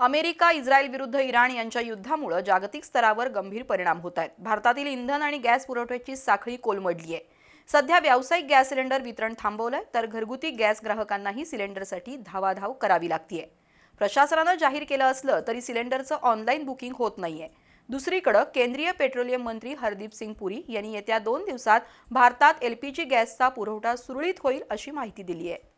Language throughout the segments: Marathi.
अमेरिका, इस्रायल विरुद्ध इराण यांच्या युद्धामुळे जागतिक स्तरावर गंभीर परिणाम होत आहेत। भारतातील इंधन आणि गॅस पुरवठ्याची साखळी कोलमडली आहे। सध्या व्यावसायिक गॅस सिलेंडर वितरण थांबवलंय, तर घरगुती गॅस ग्राहकांनाही सिलेंडरसाठी धावाधाव करावी लागतेय। प्रशासनाने जाहीर केलं असलं तरी सिलेंडरचं ऑनलाईन बुकिंग होत नाहीये। दुसरीकडे केंद्रीय पेट्रोलियम मंत्री हरदीप सिंग पुरी यांनी येत्या 2 दिवसात भारतात एलपीजी गॅसचा पुरवठा सुरळीत होईल अशी माहिती दिली आहे।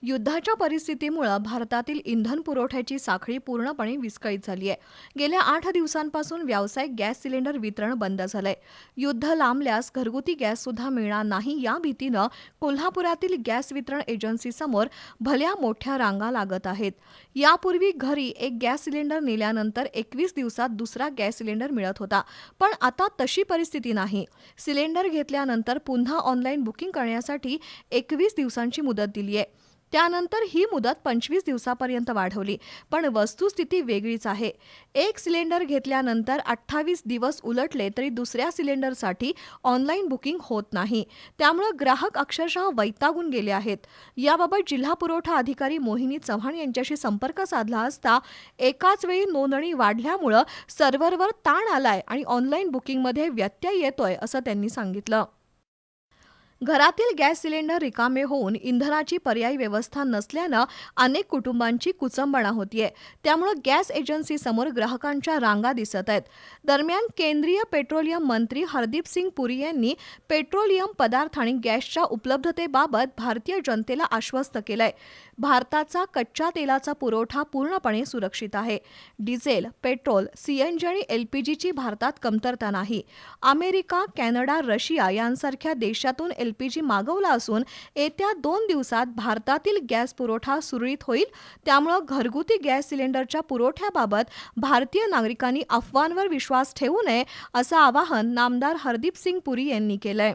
युद्धाच्या परिस्थितीमुळे भारतातील इंधन पुरवठ्याची साखळी पूर्णपणे विस्कळीत झाली आहे। गेल्या 8 दिवसांपासून व्यावसायिक गॅस सिलेंडर वितरण बंद झालंय। युद्ध लांबल्यास घरगुती गॅस सुद्धा मिळणार नाही या भीतीनं कोल्हापुरातील गॅस वितरण एजन्सीसमोर भल्या मोठ्या रांगा लागत आहेत। यापूर्वी घरी एक गॅस सिलेंडर नेल्यानंतर 21 दिवसात दुसरा गॅस सिलेंडर मिळत होता, पण आता तशी परिस्थिती नाही। सिलेंडर घेतल्यानंतर पुन्हा ऑनलाईन बुकिंग करण्यासाठी 21 दिवसांची मुदत दिली आहे। त्यानंतर ही मुदत 25 दिवसापर्यंत वाढवली, पण वस्तुस्थिती वेगळीच आहे। एक सिलेंडर घेतल्यानंतर 28 दिवस उलटले तरी दुसऱ्या सिलेंडरसाठी ऑनलाईन बुकिंग होत नाही। त्यामुळे ग्राहक अक्षरशः वैतागून गेले आहेत। याबाबत जिल्हा पुरवठा अधिकारी मोहिनी चव्हाण यांच्याशी संपर्क साधला असता एकाच वेळी नोंदणी वाढल्यामुळे सर्व्हरवर ताण आलाय आणि ऑनलाईन बुकिंगमध्ये व्यत्यय येतोय असं त्यांनी सांगितलं। घरातील गॅस सिलेंडर रिकामे होऊन इंधनाची पर्यायी व्यवस्था नसल्यानं अनेक कुटुंबांची कुचंबणा होतीये। त्यामुळे गॅस एजन्सीसमोर ग्राहकांच्या रांगा दिसत आहेत। दरम्यान केंद्रीय पेट्रोलियम मंत्री हरदीप सिंग पुरी यांनी पेट्रोलियम पदार्थ आणि गॅसच्या उपलब्धतेबाबत भारतीय जनतेला आश्वस्त केलंय। भारताचा कच्च्या तेलाचा पुरवठा पूर्णपणे सुरक्षित आहे। डिझेल, पेट्रोल, सीएनजी आणि एलपीजीची भारतात कमतरता नाही। अमेरिका, कॅनडा, रशिया यांसारख्या देशातून एलपीजी मागवला असून येत्या 2 दिवसात भारतातील गॅस पुरवठा सुरळीत होईल। त्यामुळे घरगुती गॅस सिलेंडरच्या पुरवठ्याबाबत भारतीय नागरिकांनी अफवांवर विश्वास ठेवू नये असं आवाहन नामदार हरदीप सिंग पुरी यांनी केलंय।